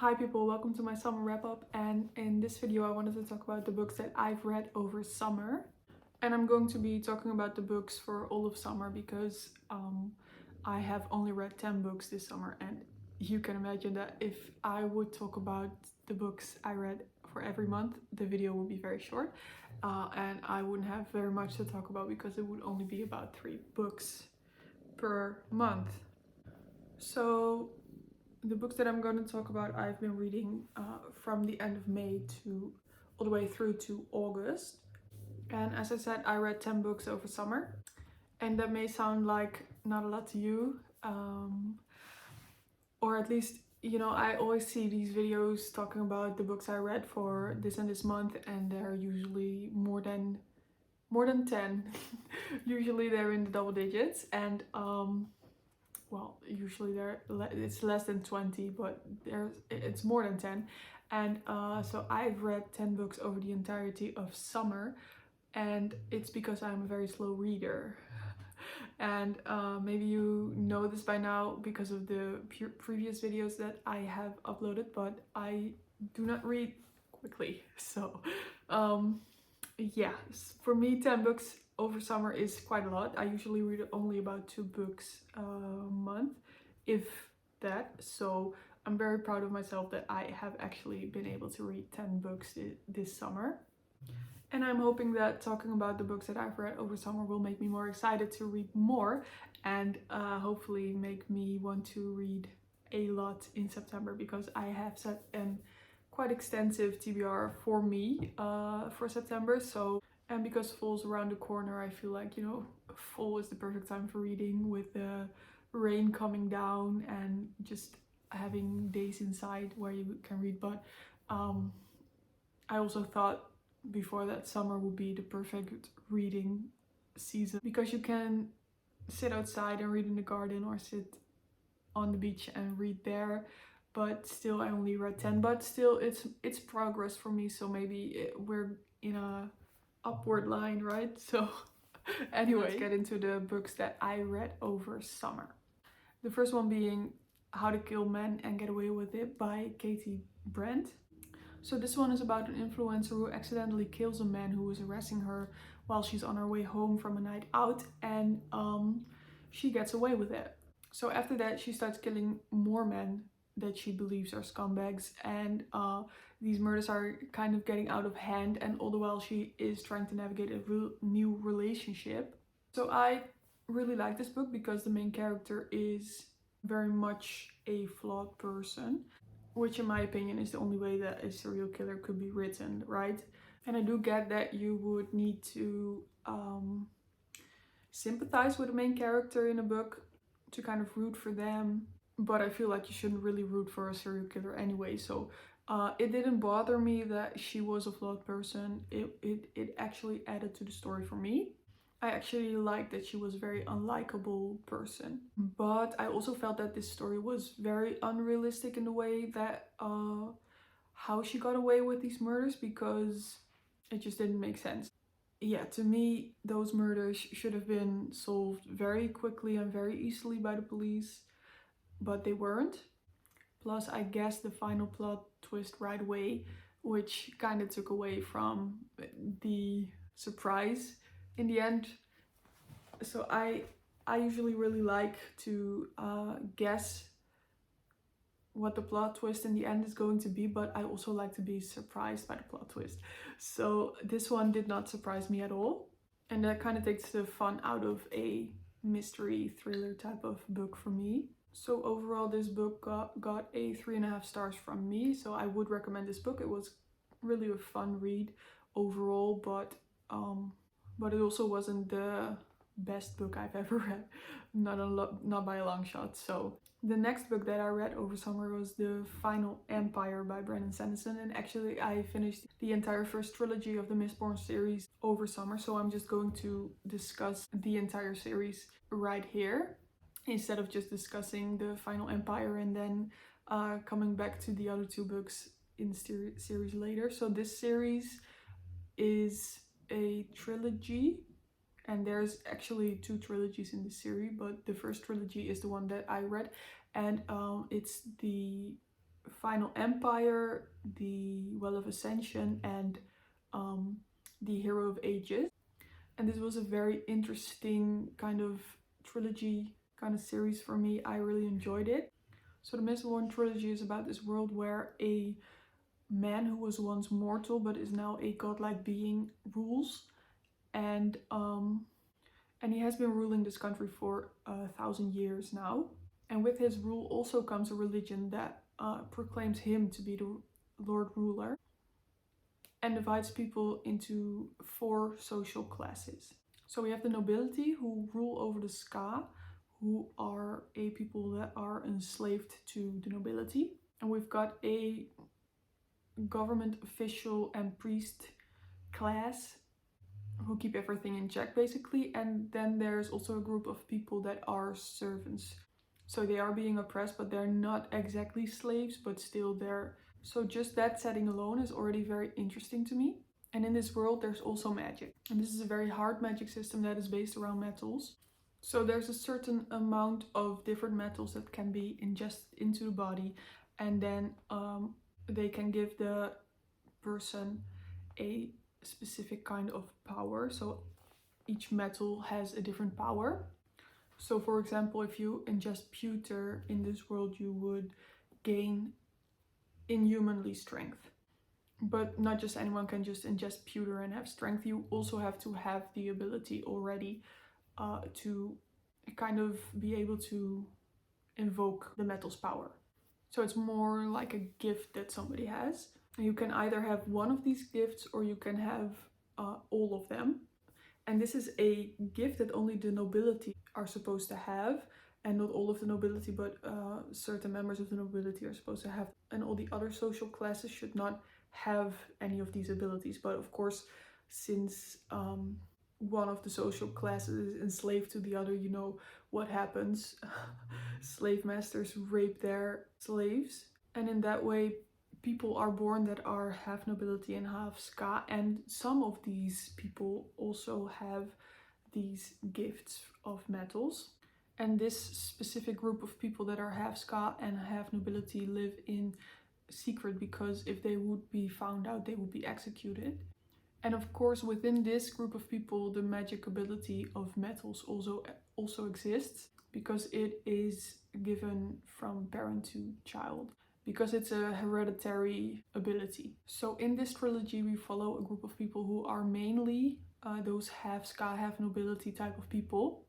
Hi people, welcome to my summer wrap up, and in this video I wanted to talk about the books that I've read over summer. And I'm going to be talking about the books for all of summer because I have only read 10 books this summer, and you can imagine that if I would talk about the books I read for every month, the video would be very short and I wouldn't have very much to talk about because it would only be about 3 books per month. So the books that I'm going to talk about, I've been reading from the end of May to all the way through to August. And as I said, I read 10 books over summer. And that may sound like not a lot to you. Or at least, I always see these videos talking about the books I read for this and this month, and they're usually more than 10. Usually they're in the double digits. And well, usually it's less than 20, but it's more than 10. And so I've read 10 books over the entirety of summer, and it's because I'm a very slow reader. And maybe you know this by now because of the previous videos that I have uploaded, but I do not read quickly. So yeah, for me 10 books over summer is quite a lot. I usually read only about 2 books a month, if that. So I'm very proud of myself that I have actually been able to read 10 books this summer. And I'm hoping that talking about the books that I've read over summer will make me more excited to read more, and hopefully make me want to read a lot in September, because I have set an quite extensive TBR for me for September. So, and because fall's around the corner, I feel like, fall is the perfect time for reading, with the rain coming down and just having days inside where you can read. But I also thought before that summer would be the perfect reading season, because you can sit outside and read in the garden or sit on the beach and read there. But still, I only read 10, but still it's progress for me, so maybe we're in a upward line, right? So anyway, let's get into the books that I read over summer. The first one being How to Kill Men and Get Away with It by Katie Brent. So this one is about an influencer who accidentally kills a man who is harassing her while she's on her way home from a night out, and she gets away with it. So after that, she starts killing more men that she believes are scumbags, and these murders are kind of getting out of hand, and all the while she is trying to navigate a new relationship. So I really like this book because the main character is very much a flawed person, which in my opinion is the only way that a serial killer could be written, right? And I do get that you would need to sympathize with the main character in a book to kind of root for them, but I feel like you shouldn't really root for a serial killer anyway. So it didn't bother me that she was a flawed person. It actually added to the story for me. I actually liked that she was a very unlikable person, but I also felt that this story was very unrealistic in the way that how she got away with these murders, because it just didn't make sense. Yeah, to me, those murders should have been solved very quickly and very easily by the police, but they weren't. Plus, I guess the final plot twist right away, which kind of took away from the surprise in the end. So I usually really like to guess what the plot twist in the end is going to be, but I also like to be surprised by the plot twist. So this one did not surprise me at all, and that kind of takes the fun out of a mystery thriller type of book for me. So overall, this book got a 3.5 stars from me, so I would recommend this book. It was really a fun read overall, but it also wasn't the best book I've ever read, not by a long shot. So the next book that I read over summer was The Final Empire by Brandon Sanderson, and actually I finished the entire first trilogy of the Mistborn series over summer, so I'm just going to discuss the entire series right here instead of just discussing The Final Empire and then coming back to the other 2 books in the series later. So this series is a trilogy, and there's actually 2 trilogies in the series, but the first trilogy is the one that I read, and it's the Final Empire, the Well of Ascension, and the Hero of Ages. And this was a very interesting kind of trilogy, kind of series for me. I really enjoyed it. So the Mistborn trilogy is about this world where a man who was once mortal but is now a godlike being rules, and he has been ruling this country for 1,000 years now. And with his rule also comes a religion that proclaims him to be the Lord Ruler and divides people into 4 social classes. So we have the nobility, who rule over the Ska, who are a people that are enslaved to the nobility. And we've got a government official and priest class who keep everything in check basically. And then there's also a group of people that are servants. So they are being oppressed, but they're not exactly slaves, but still they're... So just that setting alone is already very interesting to me. And in this world there's also magic. And this is a very hard magic system that is based around metals. So there's a certain amount of different metals that can be ingested into the body, and then they can give the person a specific kind of power. So each metal has a different power. So for example, if you ingest pewter in this world, you would gain inhumanly strength. But not just anyone can just ingest pewter and have strength. You also have to have the ability already to kind of be able to invoke the metal's power. So it's more like a gift that somebody has. You can either have one of these gifts or you can have all of them. And this is a gift that only the nobility are supposed to have, and not all of the nobility, but certain members of the nobility are supposed to have. And all the other social classes should not have any of these abilities. But of course, since one of the social classes is enslaved to the other, you know what happens. Slave masters rape their slaves. And in that way, people are born that are half nobility and half Ska, and some of these people also have these gifts of metals. And this specific group of people that are half Ska and half nobility live in secret, because if they would be found out, they would be executed. And of course, within this group of people, the magic ability of metals also exists, because it is given from parent to child, because it's a hereditary ability. So in this trilogy, we follow a group of people who are mainly those half Ska, half nobility type of people.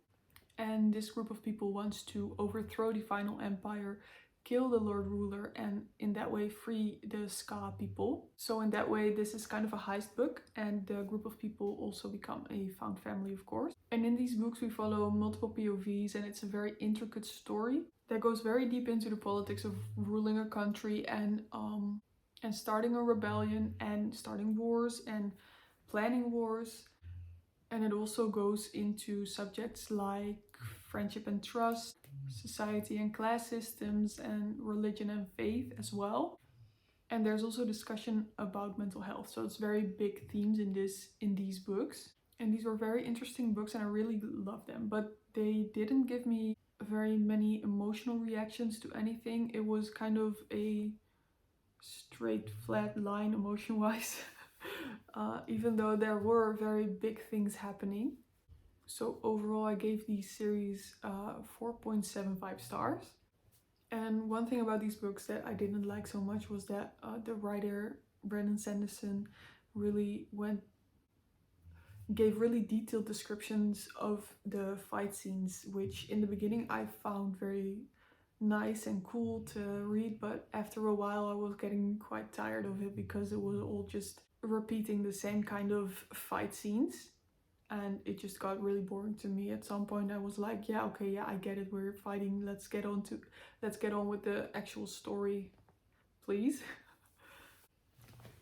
And this group of people wants to overthrow the Final Empire, kill the Lord Ruler, and in that way free the Ska people. So in that way, this is kind of a heist book, and the group of people also become a found family, of course. And in these books we follow multiple POVs, and it's a very intricate story that goes very deep into the politics of ruling a country and starting a rebellion and starting wars and planning wars. And it also goes into subjects like friendship and trust, society and class systems, and religion and faith as well. And there's also discussion about mental health. So it's very big themes in these books. And these were very interesting books and I really loved them. But they didn't give me very many emotional reactions to anything. It was kind of a straight flat line emotion-wise. Even though there were very big things happening. So overall I gave the series 4.75 stars. And one thing about these books that I didn't like so much was that the writer Brandon Sanderson really gave really detailed descriptions of the fight scenes, which in the beginning I found very nice and cool to read, but after a while I was getting quite tired of it, because it was all just repeating the same kind of fight scenes, and it just got really boring to me. At some point I was like, yeah, okay, yeah, I get it, we're fighting, let's get on with the actual story, please.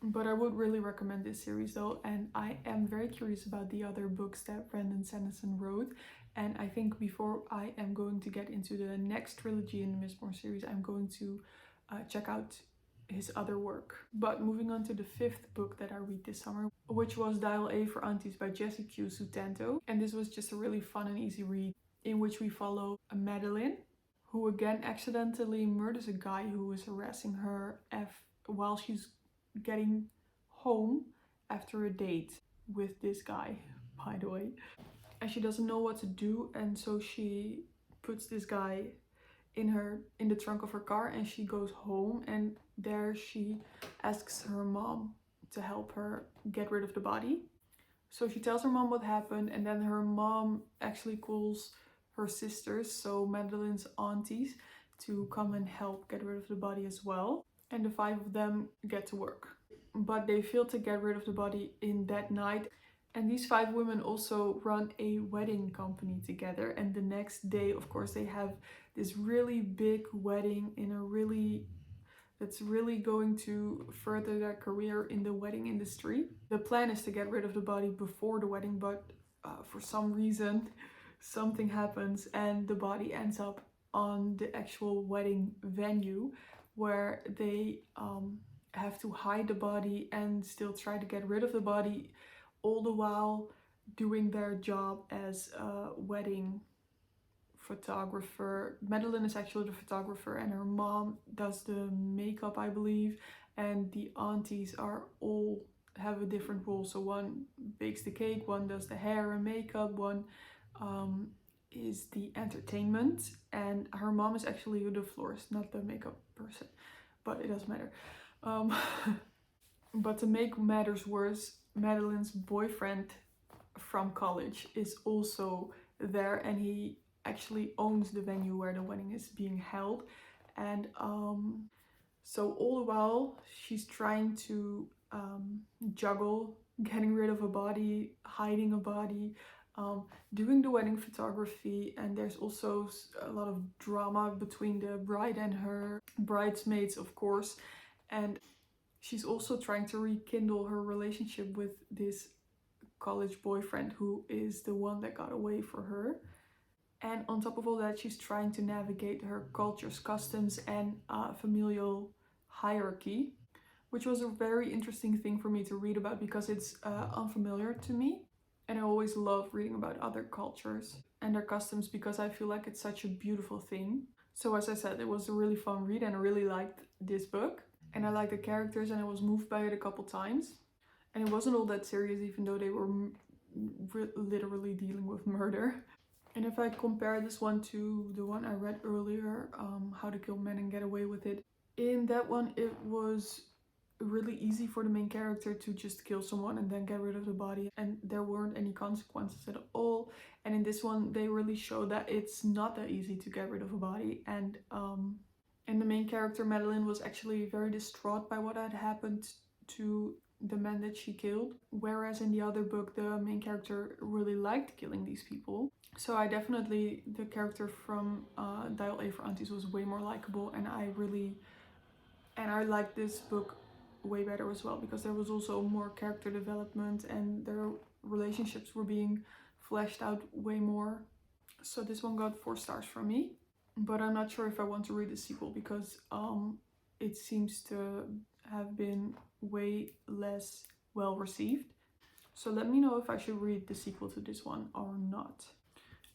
But I would really recommend this series though, and I am very curious about the other books that Brandon Sanderson wrote. And I think before I am going to get into the next trilogy in the Mistborn series, I'm going to check out his other work. But moving on to the 5th book that I read this summer, which was Dial A for Aunties by Jessie Q Sutanto. And this was just a really fun and easy read in which we follow Madeline, who again accidentally murders a guy who was harassing her while she's getting home after a date with this guy, by the way. And she doesn't know what to do, and so she puts this guy in the trunk of her car, and she goes home, and there she asks her mom to help her get rid of the body. So she tells her mom what happened, and then her mom actually calls her sisters, so Madeline's aunties, to come and help get rid of the body as well. And the 5 of them get to work. But they fail to get rid of the body in that night. And these 5 women also run a wedding company together. And the next day, of course, they have this really big wedding in a that's really going to further their career in the wedding industry. The plan is to get rid of the body before the wedding, but for some reason something happens and the body ends up on the actual wedding venue, where they have to hide the body and still try to get rid of the body, all the while doing their job as a wedding photographer. Madeline is actually the photographer, and her mom does the makeup, I believe, and the aunties are all have a different role. So one bakes the cake, one does the hair and makeup, one is the entertainment, and her mom is actually the florist, not the makeup person, but it doesn't matter. But to make matters worse, Madeline's boyfriend from college is also there, and he actually owns the venue where the wedding is being held. And so all the while she's trying to juggle getting rid of a body, hiding a body, doing the wedding photography, and there's also a lot of drama between the bride and her bridesmaids, of course. And she's also trying to rekindle her relationship with this college boyfriend, who is the one that got away for her. And on top of all that, she's trying to navigate her culture's customs and familial hierarchy, which was a very interesting thing for me to read about because it's unfamiliar to me. And I always love reading about other cultures and their customs because I feel like it's such a beautiful thing. So as I said, it was a really fun read and I really liked this book. And I liked the characters and I was moved by it a couple times. And it wasn't all that serious, even though they were literally dealing with murder. And if I compare this one to the one I read earlier, How to Kill Men and Get Away with It, in that one it was really easy for the main character to just kill someone and then get rid of the body, and there weren't any consequences at all. And in this one they really show that it's not that easy to get rid of a body, and the main character Madeline was actually very distraught by what had happened to the men that she killed, whereas in the other book the main character really liked killing these people. So the character from Dial A for Aunties was way more likable, and I liked this book way better as well because there was also more character development and their relationships were being fleshed out way more. So this one got 4 stars from me, but I'm not sure if I want to read the sequel because it seems to have been way less well received. So let me know if I should read the sequel to this one or not.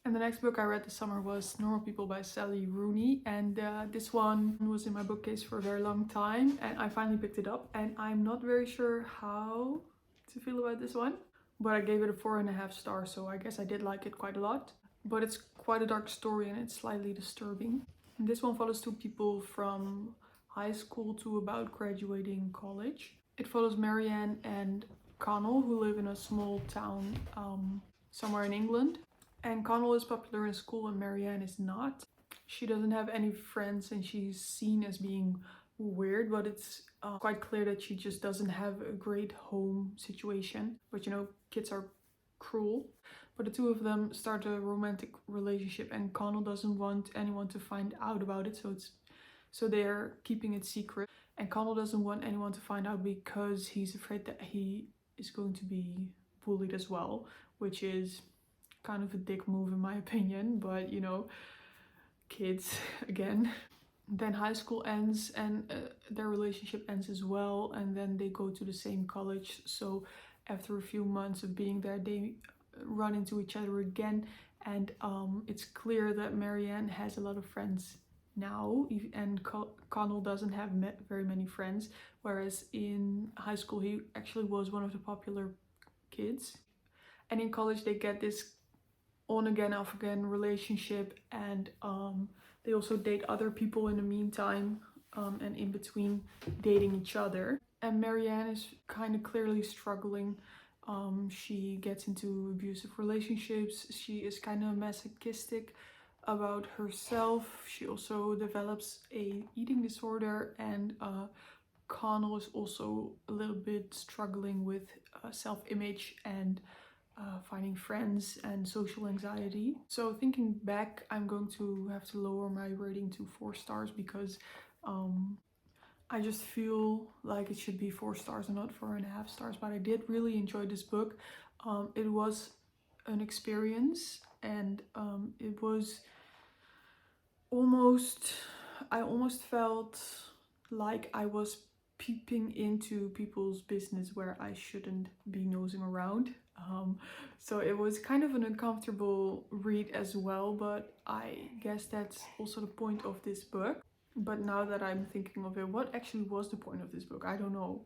And the next book I read this summer was Normal People by Sally Rooney, and this one was in my bookcase for a very long time and I finally picked it up, and I'm not very sure how to feel about this one, but I gave it a 4.5 stars, so I guess I did like it quite a lot. But it's quite a dark story and it's slightly disturbing. And this one follows 2 people from high school to about graduating college. It follows Marianne and Connell, who live in a small town somewhere in England. And Connell is popular in school and Marianne is not. She doesn't have any friends and she's seen as being weird, but it's quite clear that she just doesn't have a great home situation. But you know, kids are cruel. But the 2 of them start a romantic relationship and Connell doesn't want anyone to find out about it, so they're keeping it secret. And Connell doesn't want anyone to find out because he's afraid that he is going to be bullied as well, which is kind of a dick move in my opinion, but you know, kids again. Then high school ends and their relationship ends as well, and then they go to the same college. So after a few months of being there, they run into each other again, and it's clear that Marianne has a lot of friends now, and Connell doesn't have very many friends, whereas in high school he actually was one of the popular kids. And in college they get this on again off again relationship, and they also date other people in the meantime, and in between dating each other. And Marianne is kind of clearly struggling. She gets into abusive relationships. She is kind of masochistic about herself. She also develops a eating disorder, and Connell is also a little bit struggling with self-image and finding friends and social anxiety. So thinking back, I'm going to have to lower my rating to 4 stars because I just feel like it should be 4 stars and not 4.5 stars. But I did really enjoy this book. It was an experience, and it was I almost felt like I was peeping into people's business where I shouldn't be nosing around. So it was kind of an uncomfortable read as well, but I guess that's also the point of this book. But now that I'm thinking of it, what actually was the point of this book? I don't know.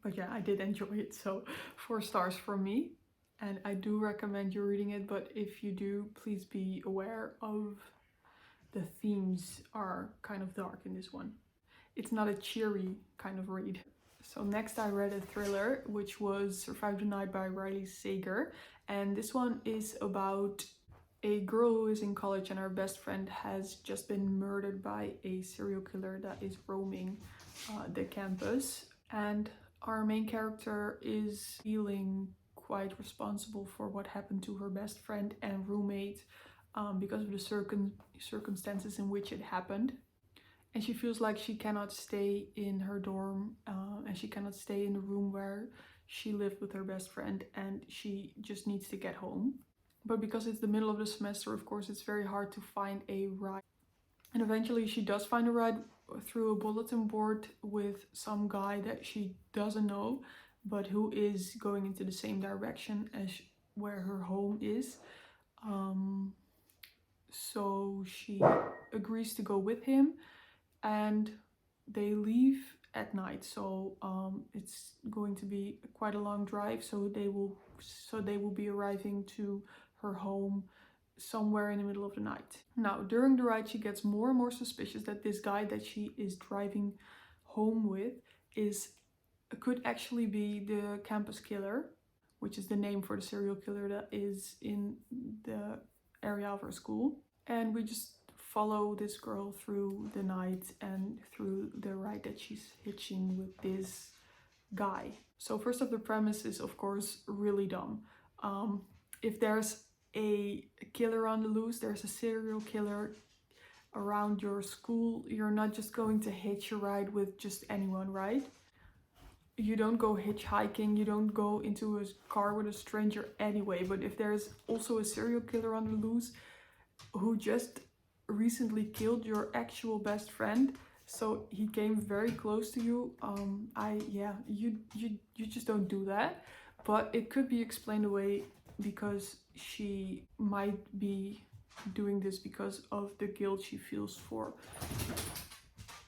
But yeah, I did enjoy it, so 4 stars from me. And I do recommend you reading it, but if you do, please be aware of the themes are kind of dark in this one. It's not a cheery kind of read. So next I read a thriller, which was Survive the Night by Riley Sager. And this one is about a girl who is in college and her best friend has just been murdered by a serial killer that is roaming the campus. And our main character is feeling quite responsible for what happened to her best friend and roommate because of the circumstances in which it happened. And she feels like she cannot stay in her dorm and she cannot stay in the room where she lived with her best friend, and she just needs to get home. But because it's the middle of the semester, of course, it's very hard to find a ride. And eventually she does find a ride through a bulletin board with some guy that she doesn't know, but who is going into the same direction as where her home is. So she agrees to go with him, and they leave at night. So it's going to be quite a long drive. So they will be arriving to her home somewhere in the middle of the night. Now, during the ride, she gets more and more suspicious that this guy that she is driving home with could actually be the campus killer, which is the name for the serial killer that is in the area of her school. And we just follow this girl through the night and through the ride that she's hitching with this guy. So first of the premise is of course really dumb. If there's a killer on the loose, there's a serial killer around your school, you're not just going to hitch a ride with just anyone, right? You don't go hitchhiking, you don't go into a car with a stranger anyway. But if there's also a serial killer on the loose who just recently killed your actual best friend, so he came very close to you, you just don't do that. But it could be explained away because she might be doing this because of the guilt she feels for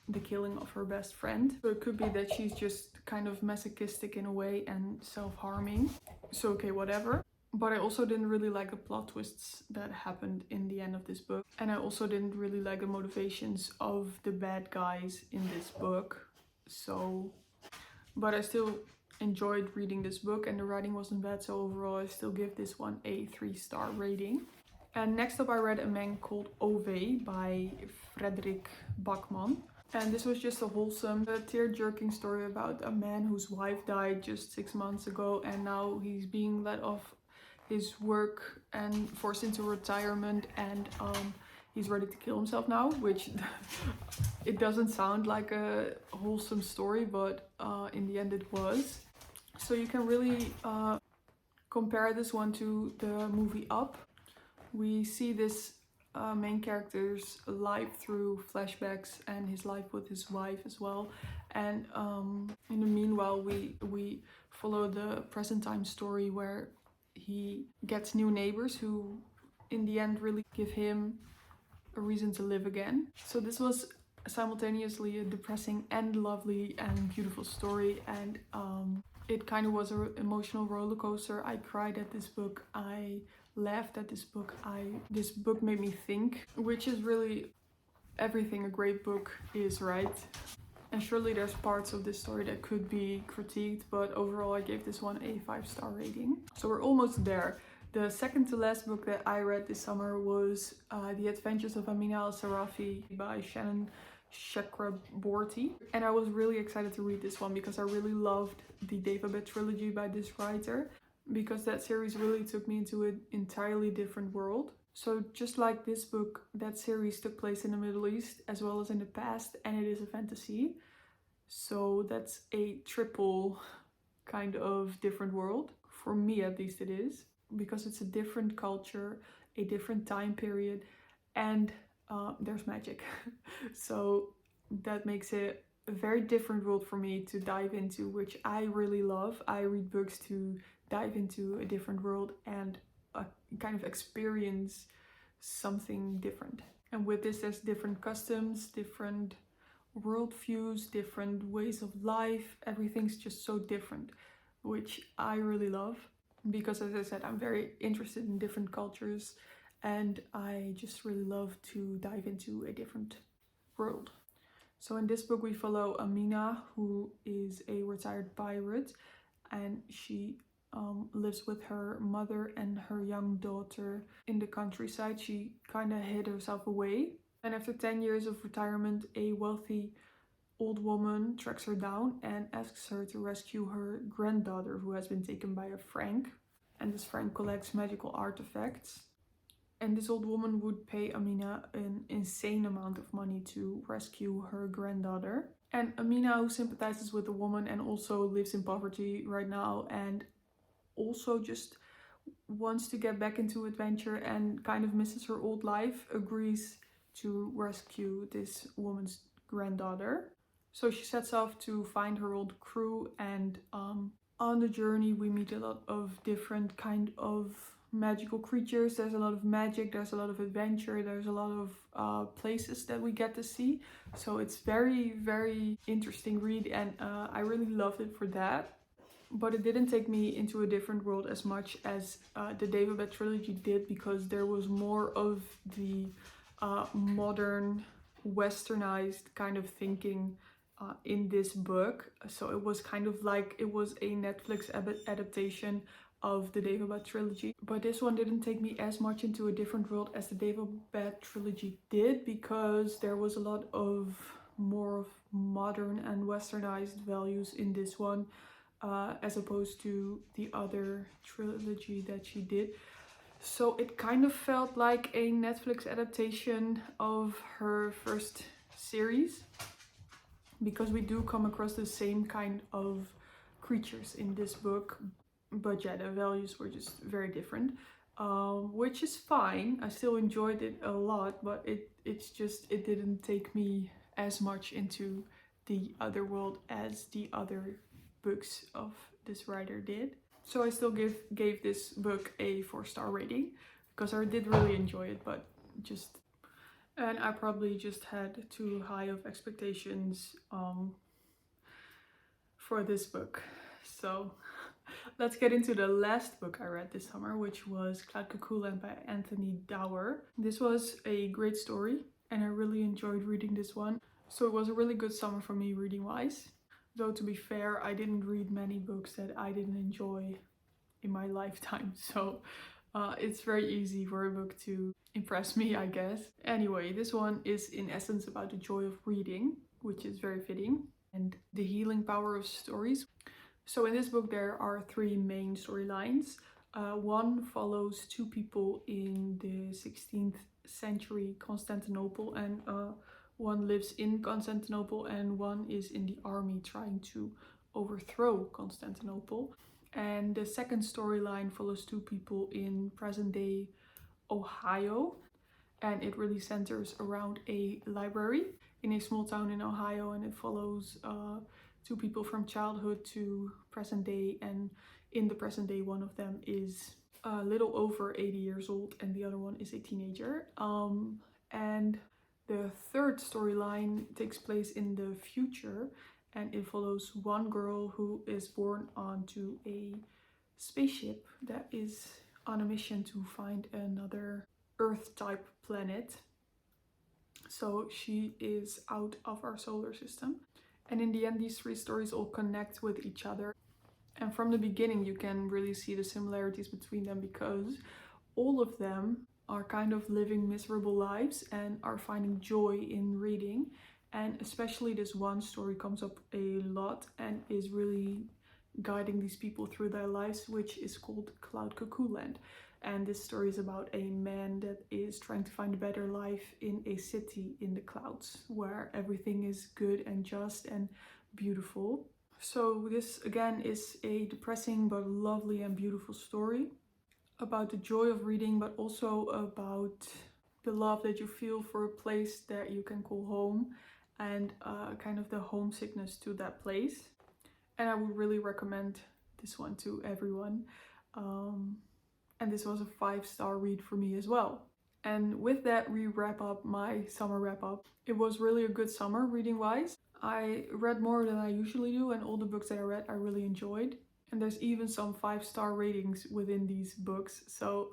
the killing of her best friend. So it could be that she's just kind of masochistic in a way and self-harming. So okay, whatever. But I also didn't really like the plot twists that happened in the end of this book. And I also didn't really like the motivations of the bad guys in this book. So, but I still enjoyed reading this book and the writing wasn't bad. So overall, I still give this one a 3-star rating. And next up I read A Man Called Ove by Fredrik Backman. And this was just a wholesome, tear-jerking story about a man whose wife died just 6 months ago, and now he's being let off his work and forced into retirement, and he's ready to kill himself now, which it doesn't sound like a wholesome story, but in the end it was. So you can really compare this one to the movie Up. We see this main character's life through flashbacks and his life with his wife as well. And in the meanwhile, we follow the present time story where he gets new neighbors who in the end really give him A Reason to Live Again. So this was simultaneously a depressing and lovely and beautiful story, and it kind of was an emotional roller coaster. I cried at this book, I laughed at this book, this book made me think, which is really everything a great book is, right? And surely there's parts of this story that could be critiqued, but overall I gave this one a 5-star rating. So we're almost there. The second to last book that I read this summer was The Adventures of Amina Al-Sarafi by Shannon Chakraborty. And I was really excited to read this one because I really loved the Daevabad trilogy by this writer, because that series really took me into an entirely different world. So just like this book, that series took place in the Middle East as well as in the past, and it is a fantasy. So that's a triple kind of different world. For me at least it is, because it's a different culture, a different time period, and there's magic. So that makes it a very different world for me to dive into, which I really love. I read books to dive into a different world and kind of experience something different. And with this, there's different customs, different worldviews, different ways of life. Everything's just so different, which I really love, because as I said, I'm very interested in different cultures and I just really love to dive into a different world. So in this book we follow Amina, who is a retired pirate, and she lives with her mother and her young daughter in the countryside. She kind of hid herself away, and after 10 years of retirement, a wealthy old woman tracks her down and asks her to rescue her granddaughter, who has been taken by a Frank, and this Frank collects magical artifacts. And this old woman would pay Amina an insane amount of money to rescue her granddaughter. And Amina, who sympathizes with the woman and also lives in poverty right now and also just wants to get back into adventure and kind of misses her old life, agrees to rescue this woman's granddaughter. So she sets off to find her old crew, and on the journey we meet a lot of different kind of magical creatures. There's a lot of magic, there's a lot of adventure, there's a lot of places that we get to see. So it's very interesting read, and I really loved it for that. But it didn't take me into a different world as much as the Daevabad trilogy did, because there was more of the modern westernized kind of thinking in this book. So it was kind of like it was a Netflix adaptation of the Daevabad trilogy. But this one didn't take me as much into a different world as the Daevabad trilogy did, because there was a lot of more of modern and westernized values in this one, as opposed to the other trilogy that she did. So it kind of felt like a Netflix adaptation of her first series, because we do come across the same kind of creatures in this book, but yeah, the values were just very different, which is fine. I still enjoyed it a lot, but it didn't take me as much into the other world as the other books of this writer did. So I still gave this book a 4-star rating, because I did really enjoy it, but and I probably just had too high of expectations for this book. So let's get into the last book I read this summer, which was Cloud Cuckoo Land by Anthony Dower. This was a great story and I really enjoyed reading this one. So it was a really good summer for me reading wise. Though to be fair, I didn't read many books that I didn't enjoy in my lifetime. So it's very easy for a book to impress me, I guess. Anyway, this one is in essence about the joy of reading, which is very fitting, and the healing power of stories. So in this book there are 3 main storylines. One follows 2 people in the 16th century Constantinople, and one lives in Constantinople and one is in the army trying to overthrow Constantinople. And the second storyline follows 2 people in present-day Ohio, and it really centers around a library in a small town in Ohio, and it follows 2 people from childhood to present day, and in the present day one of them is a little over 80 years old and the other one is a teenager. And the third storyline takes place in the future, and it follows one girl who is born onto a spaceship that is on a mission to find another Earth-type planet. So she is out of our solar system. And in the end, these three stories all connect with each other. And from the beginning, you can really see the similarities between them because all of them are kind of living miserable lives and are finding joy in reading. And especially this one story comes up a lot and is really guiding these people through their lives, which is called Cloud Cuckoo Land. And this story is about a man that is trying to find a better life in a city in the clouds where everything is good and just and beautiful. So this again is a depressing but lovely and beautiful story about the joy of reading, but also about the love that you feel for a place that you can call home, and kind of the homesickness to that place. And I would really recommend this one to everyone. And this was a 5-star read for me as well. And with that, we wrap up my summer wrap up. It was really a good summer reading wise. I read more than I usually do, and all the books that I read I really enjoyed. And there's even some 5-star ratings within these books, so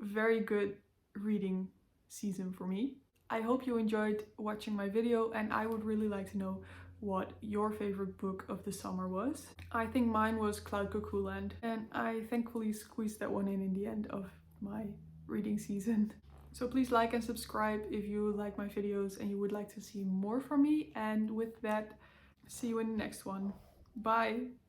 very good reading season for me. I hope you enjoyed watching my video, and I would really like to know what your favorite book of the summer was. I think mine was Cloud Cuckoo Land, and I thankfully squeezed that one in the end of my reading season. So please like and subscribe if you like my videos and you would like to see more from me. And with that, see you in the next one. Bye!